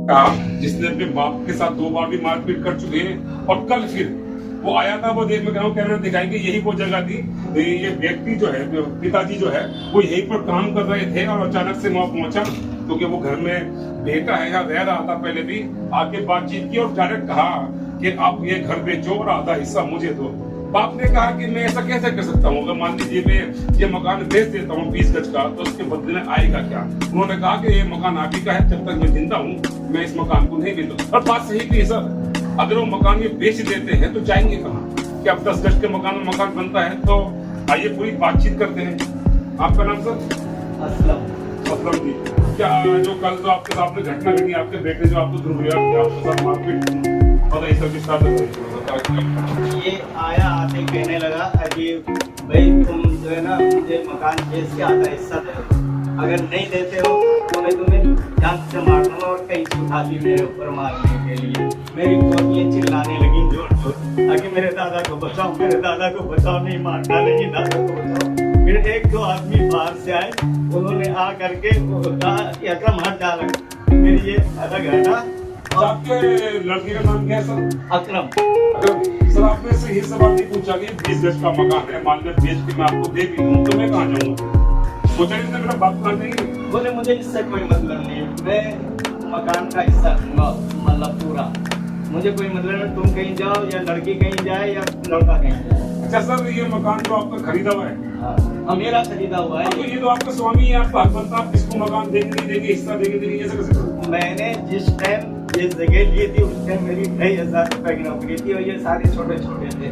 जिसने अपने बाप के साथ 2 बार भी मारपीट कर चुके हैं। और कल फिर वो आया था, वो देख में कैमरा दिखाएंगे, यही वो जगह थी। ये व्यक्ति जो है, पिताजी जो है, वो यहीं पर काम कर रहे थे और अचानक से वहां पहुंचा, क्योंकि वो घर में बेटा है या रह रहा था पहले भी। आके बातचीत की और डायरेक्ट कहा कि आप ये घर बेचो और आधा हिस्सा मुझे दो। बाप ने कहा कि मैं ऐसा कैसे कर सकता हूँ, अगर मान लीजिए मैं ये मकान बेच देता हूँ 20 गज का, तो उसके बदले में आएगा क्या। उन्होंने कहा कि ये मकान आप ही का है, जब तक मैं जिंदा हूँ मैं इस मकान को नहीं बेचूंगा। और बात सही थी सर, अगर वो मकान ये बेच देते हैं तो जाएंगे कहाँ? कि अब 10 गज के मकान में मकान बनता है। तो आइए पूरी बातचीत करते हैं। आपका नाम सर? असलम जी। क्या जो कल जो आपके साथ में घटना घटी, आपके बेटे जो आपको दुर्व्यवहार आपके साथ मारपीट, और ये सब विस्तार से ये आया आते कहने लगा अभी भाई तुम जो है ना मुझे मकान बेच के आधा हिस्सा दे, अगर नहीं देते हो तो मैं तुम्हें जान से मार दूंगा। और कहीं उठा ली मेरे ऊपर मारने के लिए। मेरी पोतियाँ चिल्लाने लगी जोर जोर, आगे मेरे दादा को बचाओ, मेरे दादा को बचाओ, नहीं मारना नहीं, दादा को बचाओ। फिर 1-2 आदमी बाहर से आए, उन्होंने आ करके अकरम हट डाला। फिर ये आधा घंटा। आपके लड़के का नाम क्या है सर? अकरम। सर आपने से ये सवाल नहीं पूछा कि 20 गज का मकान है, मान लो बेच के मैं आपको दे भी दूं तो मैं कहाँ जाऊंगा? सोचा नहीं मेरा बाप कहाँ नहीं? बोले मुझे इससे कोई मतलब नहीं, मैं मकान का हिस्सा दूंगा, मतलब पूरा, मुझे कोई मतलब नहीं। तुम कहीं जाओ या लड़की कहीं जाए या लड़का कहीं जाए। अच्छा सर, ये मकान जो आपका खरीदा हुआ है? हाँ, मेरा खरीदा हुआ है। तो ये तो आपका स्वामी है, आपका हस्बैंड था, आप किसको मकान देंगे नहीं देंगे, हिस्सा देंगे नहीं, ये कैसे? मैंने जिस टाइम ये जगह ली थी उस टाइम मेरी 2,500 रुपए की नौकरी थी, और ये सारे छोटे छोटे थे।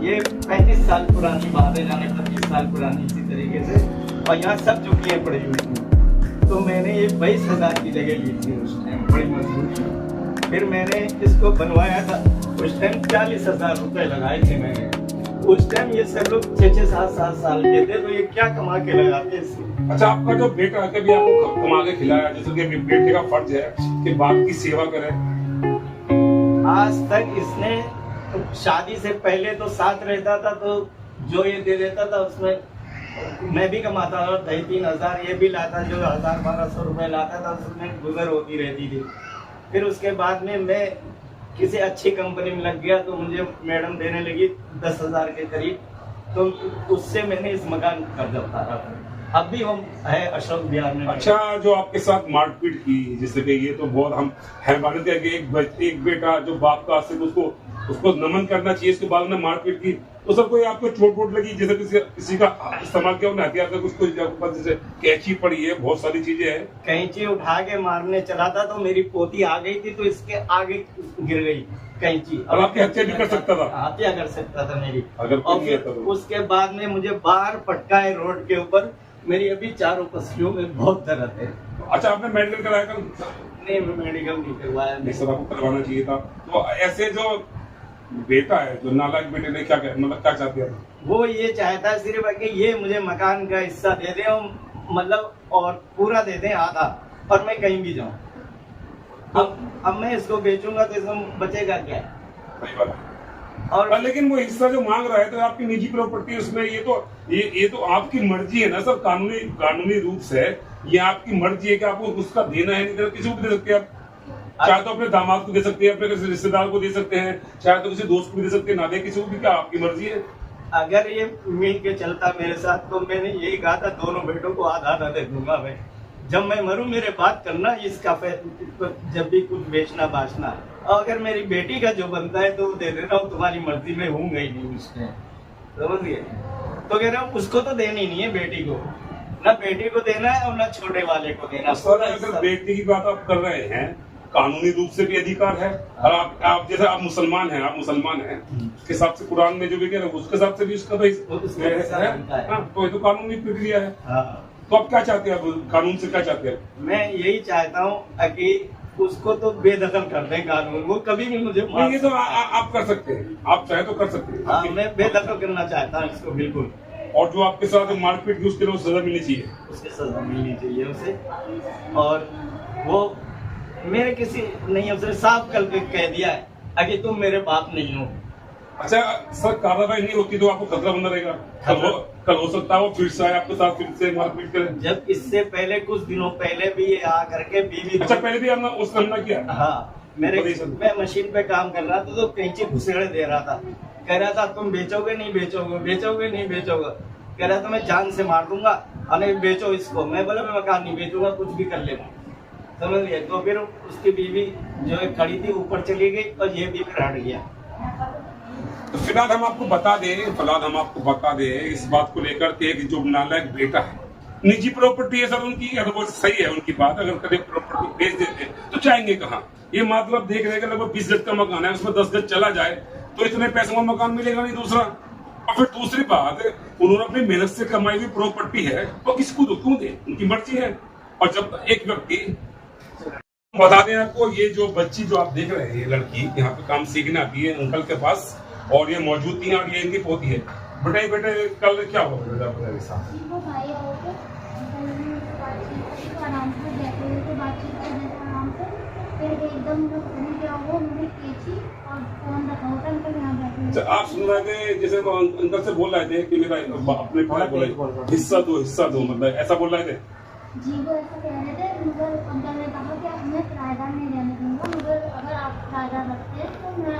ये 35 साल पुरानी बात है, जाने 25 साल पुरानी इसी तरीके से, और यहाँ सब झुकियाँ पड़ी हुई थी। तो मैंने ये 22,000 की जगह ली थी उस टाइम, बड़ी मजबूरी। फिर मैंने इसको बनवाया था, उस टाइम 40,000 रुपए लगाए थे मैंने। उस टाइम ये सब लोग 6-6, 7-7 साल के थे, तो ये क्या कमा के लगाते इससे। अच्छा, आपका जो बेटा है कभी आपको कमा के खिलाया, जैसे कि बेटे का फर्ज है कि बाप की सेवा करे? आज तक इसने शादी से पहले तो साथ रहता था, तो जो ये दे देता था उसमें मैं भी कमाता था, 2-3 हजार ये भी लाता, जो 1,000-1,200 रुपए लाता था उसमें गुजर होती रहती थी। फिर उसके बाद में मैं किसी अच्छी कंपनी में लग गया, तो मुझे मैडम देने लगी 10,000 के करीब, तो उससे मैंने इस मकान का कर्जा उतारा। अब भी हम है अशोक विहार में। अच्छा, जो आपके साथ मारपीट की, जैसे कि ये तो बहुत हम हैवानियत है कि एक बेटा जो बाप का आशिक, उसको नमन करना चाहिए, इसके बाद में मारपीट की, तो सर कोई आपको चोट वोट लगी, जैसे किसी का इस्तेमाल किया उन्हें हथियार का कुछ, जैसे कैंची पड़ी है, बहुत सारी चीजें हैं। कैंची उठा के मारने चला था, तो मेरी पोती आ गई थी, तो इसके आगे गिर गई कैंची। और आपकी हत्या भी कर सकता था? हत्या कर सकता था मेरी। अगर उसके बाद में मुझे बाहर पटका है रोड के ऊपर, मेरी अभी चारों पसलियों में बहुत दर्द है। अच्छा, आपने मेडिकल कराया कल? नहीं, मैं मेडिकल नहीं करवाया। नहीं सर, आपको करवाना चाहिए था। तो ऐसे जो बेटा है, जो नालायक बेटे ने क्या मतलब क्या चाहती है? मैं ये चाहता है सिर्फ कि ये मुझे मकान का हिस्सा दे दे, मतलब और पूरा दे दे आधा, और मैं कहीं भी जाऊं। अब मैं इसको बेचूंगा तो इसमें बचेगा क्या? सही बात है। और लेकिन वो हिस्सा जो मांग रहा है तो आपकी निजी प्रॉपर्टी, उसमें ये तो आपकी मर्जी है ना सर, कानूनी रूप से ये आपकी मर्जी है कि आपको उसका देना है, नहीं देना, किसी को भी दे सकते हैं आप। चाहे तो अपने दामाद को दे सकते हैं, अपने किसी रिश्तेदार को दे सकते हैं, चाहे तो किसी दोस्त को दे सकते हैं, ना दे किसी को भी, क्या आपकी मर्जी है। अगर ये मिल के चलता मेरे साथ, तो मैंने यही कहा था दोनों बेटों को आधा दे दूंगा मैं, जब मैं मरूं मेरे बात करना इसका, जब भी कुछ बेचना बाचना। और अगर मेरी बेटी का जो बनता है तो दे देना, तुम्हारी मर्जी में हूँ ही नहीं उसमें, समझिए। तो कह रहा हूँ उसको तो देनी नहीं है बेटी को, ना बेटी को देना है और ना छोटे वाले को देना। सर अगर बेटी की बात आप कर रहे हैं, कानूनी रूप से भी अधिकार है, और आप जैसे आप मुसलमान हैं, उसके हिसाब से कुरान में जो भी कह रहे हैं उसके हिसाब से भी उसका तो ये तो कानूनी प्रक्रिया है। तो आप क्या चाहते हैं, कानून से क्या चाहते हैं? मैं यही चाहता हूँ कि उसको तो बेदखल कर दें कानून, वो कभी भी मुझे नहीं, ये तो आप कर सकते हैं, आप चाहे तो कर सकते हैं। हाँ, मैं बेदखल करना चाहता हूँ इसको बिल्कुल। और जो आपके साथ मारपीट की उसके लिए सजा मिलनी चाहिए, उसके सजा मिलनी चाहिए उसे। और वो मेरे किसी नहीं, उसने साफ कल कह दिया है कि तुम मेरे बाप नहीं हो। अच्छा सर, कार्रवाई नहीं होती तो आपको खतरा बना रहेगा? कल हो सकता है वो फिर से आए आपके साथ, फिर से मारपीट करे। जब इससे पहले कुछ दिनों पहले भी ये आ करके बीवी, अच्छा पहले भी हमने उस हमला किया। हाँ, मैं मशीन पे काम कर रहा था तो कैंची घुसेड़े दे रहा था, कह रहा था तुम बेचोगे नहीं बेचोगे, बेचोगे नहीं बेचोगे, कह रहा था मैं जान से मार दूंगा, अरे बेचो इसको। मैं बोला मैं मकान नहीं बेचूंगा, कुछ भी कर लेगा, समझ लिया। तो फिर उसकी बीवी जो है खड़ी थी ऊपर चली गई और ये भी फिर हट गया। तो फिलहाल हम आपको बता दें इस बात को लेकर के कि जो नालायक बेटा है, निजी प्रॉपर्टी है सर उनकी, अगर वो सही है उनकी बात, अगर कभी प्रॉपर्टी बेच देते तो जाएंगे कहाँ? ये मतलब देख रहे लगभग 20 गज का मकान है, उसमें 10 गज चला जाए तो इतने पैसों में मकान मिलेगा नहीं दूसरा। और फिर दूसरी बात, उन्होंने अपनी मेहनत से कमाई हुई प्रॉपर्टी है वो किसको दो, क्यों दे, उनकी मर्जी है। और जब एक व्यक्ति, बता दें आपको, ये जो बच्ची जो आप देख रहे हैं, ये लड़की यहाँ पे काम सीखने आती है अंकल के पास, और ये मौजूद थी और ये इनकी पोती है। बेटे कल क्या हुआ बेटा आपके साथ? आराम से बैठे हुए थे, बातचीत कर रहे थे आराम से, फिर एकदम क्या हुआ, मुझे खींची और फोन रखा होता अंकल यहाँ बैठे। आप सुन रहे थे जैसे वो अंकल से बोल रहे थे कि मेरा अपने भाई बोला हिस्सा दो, मतलब ऐसा बोल रहे थे जी। वो ऐसा कह रहे थे, मगर अंकल ने कहा कि मैं किराएदार नहीं रहने दूंगा, मगर अगर आप किराएदार रखते हैं तो मैं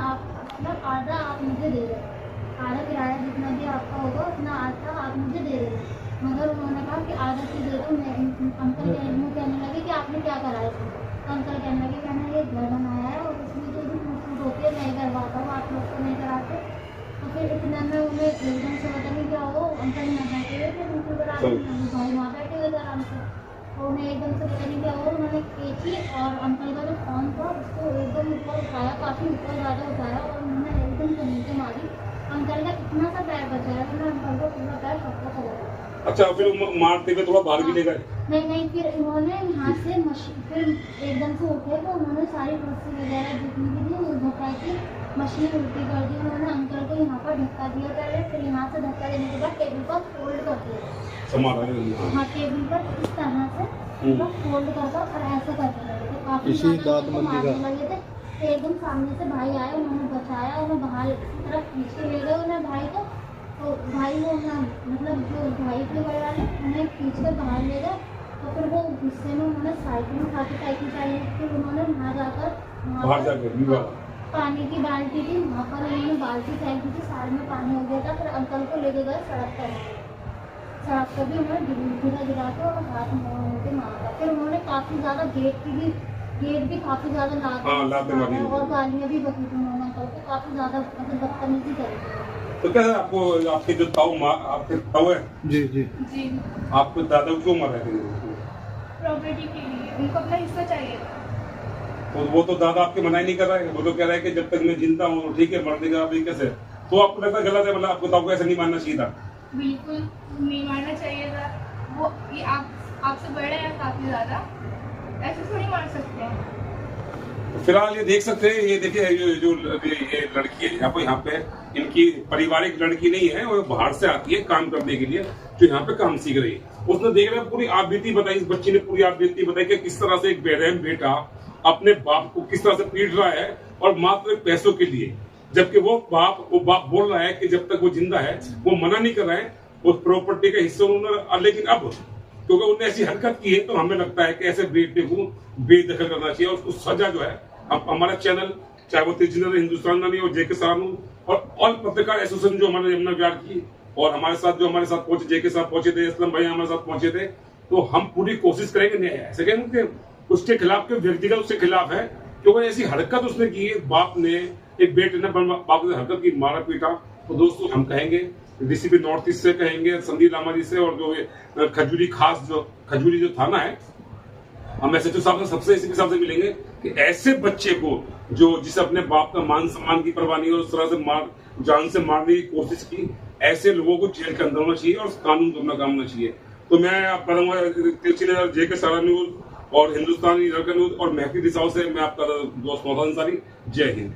मतलब आधा आप मुझे दे दें, आधा किराया जितना भी आपका होगा उतना आधा आप मुझे दे दें। मगर उन्होंने कहा कि आधा चीज़ दे दो। मैं अंकल कहने लगे कि आपने क्या करा है? अंकल कहने लगे मैंने ये घर बनाया है और इसमें जो भी मुसीबत होती है मैं करवाता हूँ, आप लोग को नहीं कराते। तो फिर इतना में उन्हें एकदम से पता नहीं क्या हो, अंकल यहाँ बैठे हुए थे, दूसरे पर भाई वहाँ बैठे हुए थे आराम से, तो उन्हें एकदम से पता नहीं क्या हो, उन्होंने खींची और अंकल का जो फोन था उसको एकदम ऊपर उठाया, काफ़ी ऊपर ज़्यादा उठाया और उन्होंने एकदम से नीचे मारी। अंकल का इतना सा पैर बचाया तो मैं अंकल को पूरा पैर सबका चला गया। अच्छा, फिर मारते हुए थोड़ा बाहर भी ले गए? नहीं, फिर उन्होंने यहाँ से मशीन, फिर एकदम से उठे तो उन्होंने सारी कुर्सी वगैरह जितनी भी थी धक्का की मशीन उल्टी कर दी। उन्होंने अंकल को यहाँ पर धक्का दिया पहले, फिर यहाँ से धक्का देने के बाद टेबल पर फोल्ड कर दिया। हाँ, टेबल पर इस तरह से फोल्ड कर और ऐसे करने लगे थे, काफी मारने लगे थे। एकदम सामने से भाई आए, उन्होंने बचाया, उन्हें बाहर की तरफ खींच के ले गए उन्हें भाई को। तो भाई वो मतलब जो भाई थे बड़े वाले उन्हें खींच कर बाहर ले गए। तो फिर वो गुस्से में उन्होंने साइकिल उठा के साइकिल चाहिए, फिर उन्होंने वहाँ जाकर पानी की बाल्टी थी, वहाँ पर उन्होंने बाल्टी फेंकी थी, साइड में पानी हो गया था। फिर अंकल को लेके गए सड़क पर भी उन्होंने गिरा के और हाथ मोड़ के मारा। फिर उन्होंने काफ़ी ज़्यादा गेट भी काफ़ी ज़्यादा लाते और गालियाँ भी बकी थी उन्होंने अंकल को, काफ़ी ज़्यादा मतलब बदतमीजी करी। तो क्या है आपको, आपके जो आपके ताऊ है जी आपको दादा क्यों मारा है? प्रॉपर्टी के लिए, उनको अपना हिस्सा चाहिए था। तो वो तो दादा आपके मना ही नहीं कर रहा है, वो तो कह रहा है कि जब तक मैं जिंदा हूँ ठीक है, मरने का अभी कैसे? तो आपको लगता गलत है, मतलब आपको ताऊ को ऐसा नहीं मानना चाहिए था? बिल्कुल नहीं मारना चाहिए था, वो ये आपसे बड़े हैं काफी ज्यादा, ऐसे थोड़ी मार सकते हैं। फिलहाल ये देख सकते हैं, ये देखिए ये लड़की है यहाँ पे इनकी पारिवारिक लड़की नहीं है, वो बाहर से आती है काम करने के लिए, जो यहाँ पे काम सीख रही है। उसने देख रहा पूरी आप बीती बताई, इस बच्ची ने पूरी आप बीती बताई कि किस तरह से एक बेरहम बेटा अपने बाप को किस तरह से पीट रहा है और मात्र पैसों के लिए, जबकि वो बाप बोल रहा है कि जब तक वो जिंदा है वो मना नहीं कर रहा है उस प्रॉपर्टी का हिस्सा उन्होंने। लेकिन अब क्योंकि उन्होंने ऐसी हरकत की है तो हमें लगता है कि ऐसे बेटे को बेदखल करना चाहिए और उसको सजा जो है, हमारा चैनल चाहे वो तेजिंदर हिंदुस्तान में और जेके सरानू और ऑल पत्रकार एसोसिएशन जो हमारे यमुना विहार की और हमारे साथ पहुंचे, जेके साहब पहुंचे थे, असलम भाई हमारे साथ पहुंचे थे, तो हम पूरी कोशिश करेंगे न्याय ऐसे कहेंगे उसके खिलाफ के व्यक्तिगत उसके खिलाफ है, क्योंकि ऐसी हरकत उसने की है, बाप ने एक बेटे ने बाप ने हरकत की, मारा पीटा। तो दोस्तों हम कहेंगे डीसीपी नॉर्थ ईस्ट से कहेंगे संदीप रामा जी से, और जो खजूरी जो थाना है, हम एसएचओ साहब से सबसे एसीपी साहब से मिलेंगे कि ऐसे बच्चे को जिसे अपने बाप का मान सम्मान की परवाह नहीं और उस तरह से जान से मारने की कोशिश की, ऐसे लोगों को जेल के अंदर होना चाहिए और कानून को अपना काम होना चाहिए। तो मैं करूंगा तिरछी नजर जेके सारा न्यूज और हिंदुस्तानी न्यूज और महफी दिशाओं से मैं आपका दोस्त मोहम्मद अंसारी। जय हिंद।